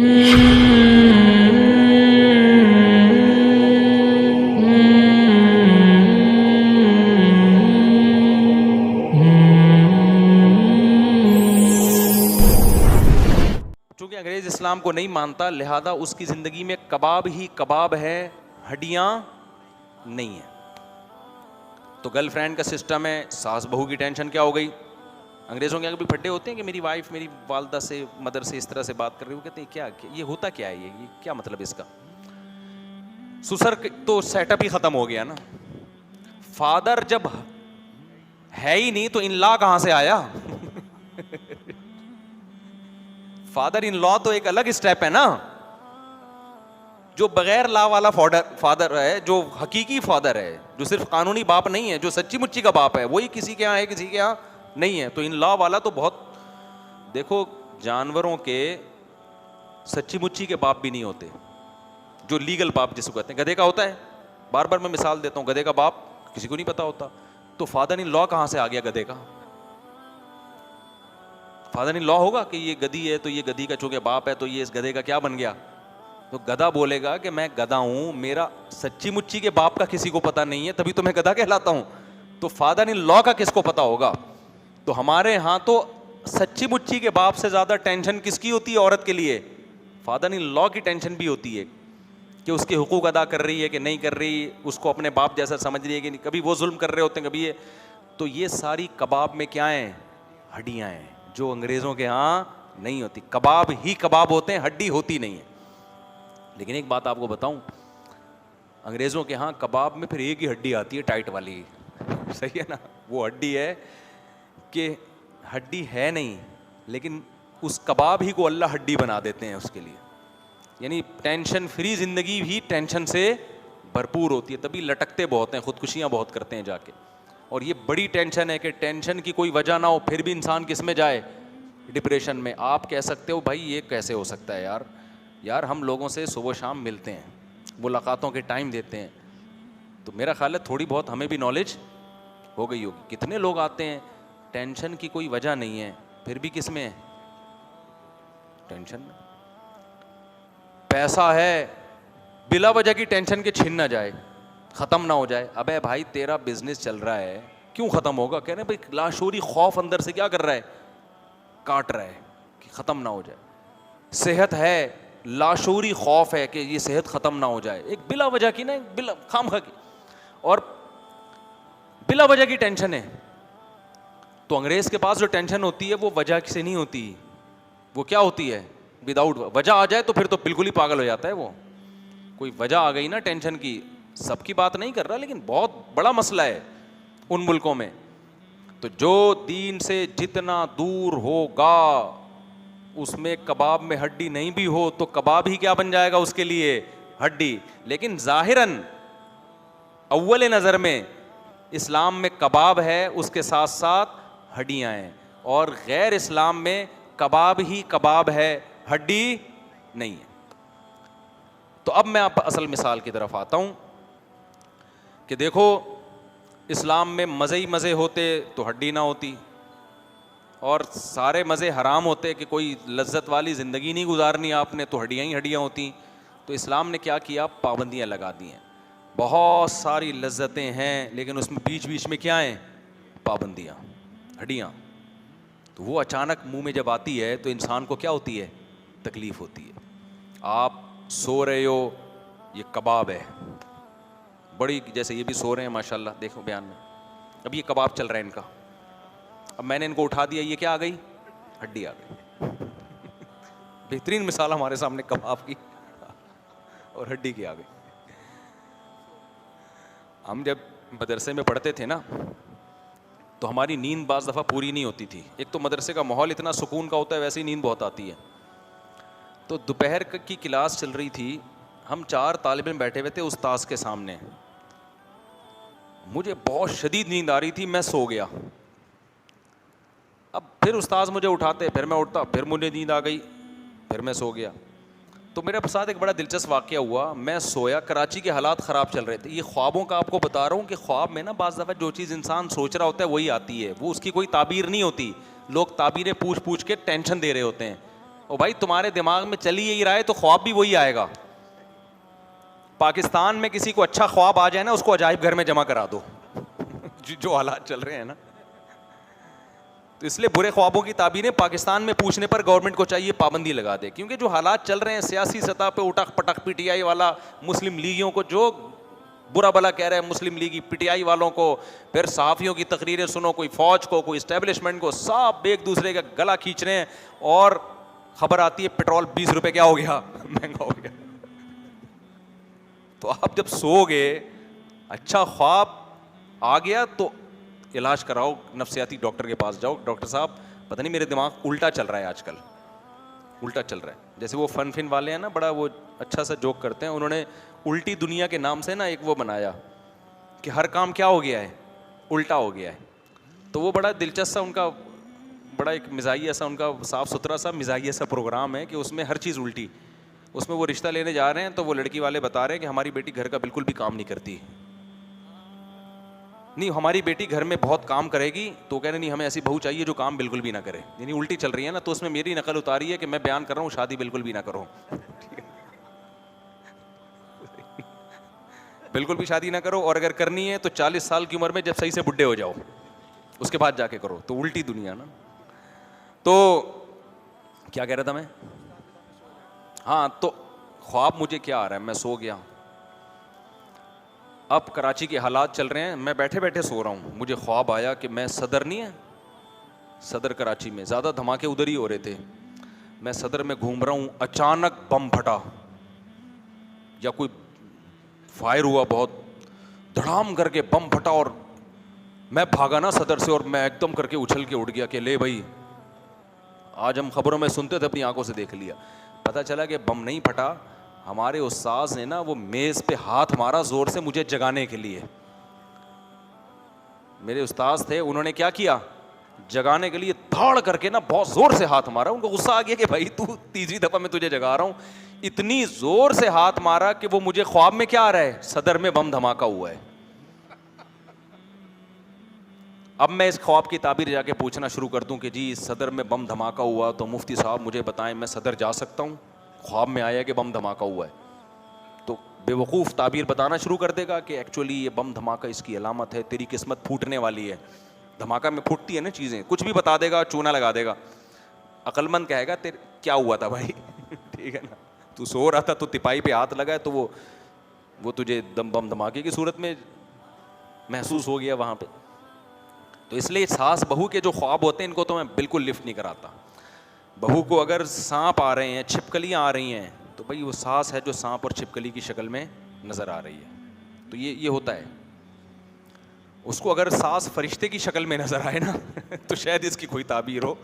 چونکہ انگریز اسلام کو نہیں مانتا لہذا اس کی زندگی میں کباب ہی کباب ہے, ہڈیاں نہیں ہیں. تو گرل فرینڈ کا سسٹم ہے, ساس بہو کی ٹینشن کیا ہو گئی. انگریزوں کے آگے بھی پھڈے ہوتے ہیں کہ میری وائف میری والدہ سے مدر سے اس طرح سے بات کر رہی, وہ کہتے ہیں کیا یہ ہوتا کیا ہے, یہ کیا مطلب اس کا. سسر تو سیٹ اپ ہی ختم ہو گیا نا. فادر جب ہے ہی نہیں تو ان لا کہاں سے آیا. فادر ان لا تو ایک الگ اسٹیپ ہے نا, جو بغیر لا والا فادر ہے, جو حقیقی فادر ہے, جو صرف قانونی باپ نہیں ہے, جو سچی مچی کا باپ ہے, وہی کسی کے یہاں ہے کسی کے یہاں نہیں ہے. تو ان لا والا تو بہت, دیکھو جانوروں کے سچی مچی کے باپ بھی نہیں ہوتے, جو لیگل باپ جس کو کہتے ہیں. گدھے کا ہوتا ہے, بار بار میں مثال دیتا ہوں, گدھے کا باپ کسی کو نہیں پتا ہوتا. تو فادر ان لا کہاں سے آ گیا گدھے کا. فادر ان لا ہوگا کہ یہ گدھی ہے تو یہ گدھی کا چونکہ باپ ہے تو یہ اس گدھے کا کیا بن گیا. تو گدھا بولے گا کہ میں گدھا ہوں, میرا سچی مچی کے باپ کا کسی کو پتا نہیں ہے, تبھی تو میں گدھا کہلاتا ہوں. تو فادر ان لا کا کس کو پتا ہوگا. تو ہمارے ہاں تو سچی مچی کے باپ سے زیادہ ٹینشن کس کی ہوتی ہے عورت کے لیے, فادر ان لا کی ٹینشن بھی ہوتی ہے کہ اس کے حقوق ادا کر رہی ہے کہ نہیں کر رہی, اس کو اپنے باپ جیسا سمجھ رہی ہے کہ نہیں. کبھی وہ ظلم کر رہے ہوتے ہیں کبھی یہ. تو یہ ساری کباب میں کیا ہیں, ہڈیاں ہیں, جو انگریزوں کے ہاں نہیں ہوتی. کباب ہی کباب ہوتے ہیں, ہڈی ہوتی نہیں ہے. لیکن ایک بات آپ کو بتاؤں, انگریزوں کے ہاں کباب میں پھر ایک ہی ہڈی آتی ہے ٹائٹ والی. صحیح ہے نا, وہ ہڈی ہے کہ ہڈی ہے نہیں, لیکن اس کباب ہی کو اللہ ہڈی بنا دیتے ہیں اس کے لیے. یعنی ٹینشن فری زندگی بھی ٹینشن سے بھرپور ہوتی ہے, تبھی لٹکتے بہت ہیں, خودکشیاں بہت کرتے ہیں جا کے. اور یہ بڑی ٹینشن ہے کہ ٹینشن کی کوئی وجہ نہ ہو پھر بھی انسان کس میں جائے, ڈپریشن میں. آپ کہہ سکتے ہو بھائی یہ کیسے ہو سکتا ہے یار ہم لوگوں سے صبح و شام ملتے ہیں, ملاقاتوں کے ٹائم دیتے ہیں, تو میرا خیال ہے تھوڑی بہت ہمیں بھی نالج ہو گئی ہوگی. کتنے لوگ آتے ہیں ٹینشن کی کوئی وجہ نہیں ہے, پھر بھی کس میں ہے, ٹینشن میں. پیسہ ہے, بلا وجہ کی ٹینشن کے چھن نہ جائے, ختم نہ ہو جائے. ابے بھائی تیرا بزنس چل رہا ہے, کیوں ختم ہوگا. کہہ رہے ہیں بھائی لاشعوری خوف اندر سے کیا کر رہا ہے, کاٹ رہا ہے کہ ختم نہ ہو جائے. صحت ہے, لاشعوری خوف ہے کہ یہ صحت ختم نہ ہو جائے. ایک بلا وجہ کی نا, بلا خامخواہ کی, اور بلا وجہ کی ٹینشن ہے. تو انگریز کے پاس جو ٹینشن ہوتی ہے وہ وجہ سے نہیں ہوتی, وہ کیا ہوتی ہے, وداؤٹ وجہ آ جائے تو پھر تو بالکل ہی پاگل ہو جاتا ہے وہ. کوئی وجہ آ گئی نا ٹینشن کی, سب کی بات نہیں کر رہا لیکن بہت بڑا مسئلہ ہے ان ملکوں میں. تو جو دین سے جتنا دور ہوگا اس میں کباب میں ہڈی نہیں بھی ہو تو کباب ہی کیا بن جائے گا اس کے لیے, ہڈی. لیکن ظاہراً اول نظر میں اسلام میں کباب ہے, اس کے ساتھ ساتھ ہڈیاں ہیں, اور غیر اسلام میں کباب ہی کباب ہے, ہڈی نہیں ہے. تو اب میں آپ اصل مثال کی طرف آتا ہوں کہ دیکھو اسلام میں مزے ہی مزے ہوتے تو ہڈی نہ ہوتی, اور سارے مزے حرام ہوتے کہ کوئی لذت والی زندگی نہیں گزارنی آپ نے تو ہڈیاں ہی ہڈیاں ہوتی. تو اسلام نے کیا کیا, پابندیاں لگا دی ہیں. بہت ساری لذتیں ہیں لیکن اس میں بیچ بیچ میں کیا ہیں, پابندیاں, ہڈیاں. تو وہ اچانک منہ میں جب آتی ہے تو انسان کو کیا ہوتی ہے, تکلیف ہوتی ہے. آپ سو رہے ہو, یہ کباب ہے بڑی, جیسے یہ بھی سو رہے ہیں ماشاء اللہ, دیکھو بیان میں اب یہ کباب چل رہا ہے ان کا, اب میں نے ان کو اٹھا دیا, یہ کیا آ گئی, ہڈی آ گئی. بہترین مثال ہمارے سامنے کباب کی اور ہڈی کی آ گئی. ہم جب مدرسے میں پڑھتے تھے نا تو ہماری نیند بعض دفعہ پوری نہیں ہوتی تھی. ایک تو مدرسے کا ماحول اتنا سکون کا ہوتا ہے, ویسے ہی نیند بہت آتی ہے. تو دوپہر کی کلاس چل رہی تھی, ہم 4 طالب علم بیٹھے ہوئے تھے استاذ کے سامنے. مجھے بہت شدید نیند آ رہی تھی, میں سو گیا. اب پھر استاذ مجھے اٹھاتے, پھر میں اٹھتا, پھر مجھے نیند آ گئی, پھر میں سو گیا. تو میرے ساتھ ایک بڑا دلچسپ واقعہ ہوا. میں سویا, کراچی کے حالات خراب چل رہے تھے. یہ خوابوں کا آپ کو بتا رہا ہوں کہ خواب میں نا بعض دفعہ جو چیز انسان سوچ رہا ہوتا ہے وہی آتی ہے, وہ اس کی کوئی تعبیر نہیں ہوتی. لوگ تعبیریں پوچھ پوچھ کے ٹینشن دے رہے ہوتے ہیں اور بھائی تمہارے دماغ میں چلی یہی رہا ہے تو خواب بھی وہی آئے گا. پاکستان میں کسی کو اچھا خواب آ جائے نا, اس کو عجائب گھر میں جمع کرا دو. جو حالات چل رہے ہیں نا, تو اس لیے برے خوابوں کی تعبیریں پاکستان میں پوچھنے پر گورنمنٹ کو چاہیے پابندی لگا دے, کیونکہ جو حالات چل رہے ہیں سیاسی سطح پہ, اٹک پٹک پی ٹی آئی والا مسلم لیگیوں کو جو برا بلا کہہ رہے ہیں, مسلم لیگی پی ٹی آئی والوں کو, پھر صحافیوں کی تقریریں سنو, کوئی فوج کو, کوئی اسٹیبلشمنٹ کو, سب ایک دوسرے کا گلا کھینچ رہے ہیں, اور خبر آتی ہے پیٹرول 20 روپے کیا ہو گیا, مہنگا ہو گیا. تو آپ جب سو گے, اچھا خواب آ گیا تو علاج کراؤ, نفسیاتی ڈاکٹر کے پاس جاؤ, ڈاکٹر صاحب پتہ نہیں میرے دماغ الٹا چل رہا ہے آج کل, الٹا چل رہا ہے. جیسے وہ فن والے ہیں نا, بڑا وہ اچھا سا جوک کرتے ہیں, انہوں نے الٹی دنیا کے نام سے نا ایک وہ بنایا کہ ہر کام کیا ہو گیا ہے, الٹا ہو گیا ہے. تو وہ بڑا دلچسپ سا ان کا, بڑا ایک مزاحیہ سا ان کا صاف ستھرا سا مزاحیہ سا پروگرام ہے کہ اس میں ہر چیز الٹی. اس میں وہ رشتہ لینے جا رہے ہیں تو وہ لڑکی والے بتا رہے ہیں کہ ہماری بیٹی گھر کا بالکل بھی کام نہیں کرتی, نہیں ہماری بیٹی گھر میں بہت کام کرے گی. تو کہہ رہے نہیں, ہمیں ایسی بہو چاہیے جو کام بالکل بھی نہ کرے. یعنی الٹی چل رہی ہے نا, تو اس میں میری نقل اتاری ہے کہ میں بیان کر رہا ہوں شادی بالکل بھی نہ کرو, بالکل بھی شادی نہ کرو, اور اگر کرنی ہے تو 40 سال کی عمر میں جب صحیح سے بڈھے ہو جاؤ, اس کے بعد جا کے کرو. تو الٹی دنیا نا. تو کیا کہہ رہا تھا میں, ہاں, تو خواب مجھے کیا آ رہا ہے, میں سو گیا. اب کراچی کے حالات چل رہے ہیں, میں بیٹھے بیٹھے سو رہا ہوں, مجھے خواب آیا کہ میں صدر, نہیں ہے صدر کراچی میں, زیادہ دھماکے ادھر ہی ہو رہے تھے, میں صدر میں گھوم رہا ہوں, اچانک بم پھٹا یا کوئی فائر ہوا, بہت دھڑام کر کے بم پھٹا, اور میں بھاگا نا صدر سے, اور میں ایک دم کر کے اچھل کے اٹھ گیا کہ لے بھائی, آج ہم خبروں میں سنتے تھے, اپنی آنکھوں سے دیکھ لیا. پتہ چلا کہ بم نہیں پھٹا, ہمارے استاذ نے نا وہ میز پہ ہاتھ مارا زور سے مجھے جگانے کے لیے. میرے استاذ تھے, انہوں نے کیا کیا, جگانے کے لیے دھاڑ کر کے نا بہت زور سے ہاتھ مارا. ان کو غصہ آ گیا کہ بھائی تو تیسری دفعہ میں تجھے جگا رہا ہوں, اتنی زور سے ہاتھ مارا کہ وہ مجھے خواب میں کیا آ رہا ہے, صدر میں بم دھماکہ ہوا ہے. اب میں اس خواب کی تعبیر جا کے پوچھنا شروع کر دوں کہ جی صدر میں بم دھماکہ ہوا, تو مفتی صاحب مجھے بتائیں میں صدر جا سکتا ہوں, خواب میں آیا کہ بم دھماکہ ہوا ہے. تو بے وقوف تعبیر بتانا شروع کر دے گا کہ ایکچولی یہ بم دھماکہ اس کی علامت ہے, تیری قسمت پھوٹنے والی ہے. دھماکہ میں پھوٹتی ہے نا چیزیں, کچھ بھی بتا دے گا, چونا لگا دے گا. عقل مند کہے گا تیرے کیا ہوا تھا بھائی, ٹھیک ہے نا, تو سو رہا تھا تو تپائی پہ ہاتھ لگا ہے, تو وہ تجھے بم دھماکے کی صورت میں محسوس ہو گیا وہاں پہ. تو اس لیے ساس بہو کے جو خواب ہوتے ہیں ان کو تو میں بالکل لفٹ نہیں کراتا. بہو کو اگر سانپ آ رہے ہیں, چھپکلیاں آ رہی ہیں, تو بھائی وہ ساس ہے جو سانپ اور چھپکلی کی شکل میں نظر آ رہی ہے. تو یہ ہوتا ہے. اس کو اگر ساس فرشتے کی شکل میں نظر آئے نا تو شاید اس کی کوئی تعبیر ہو.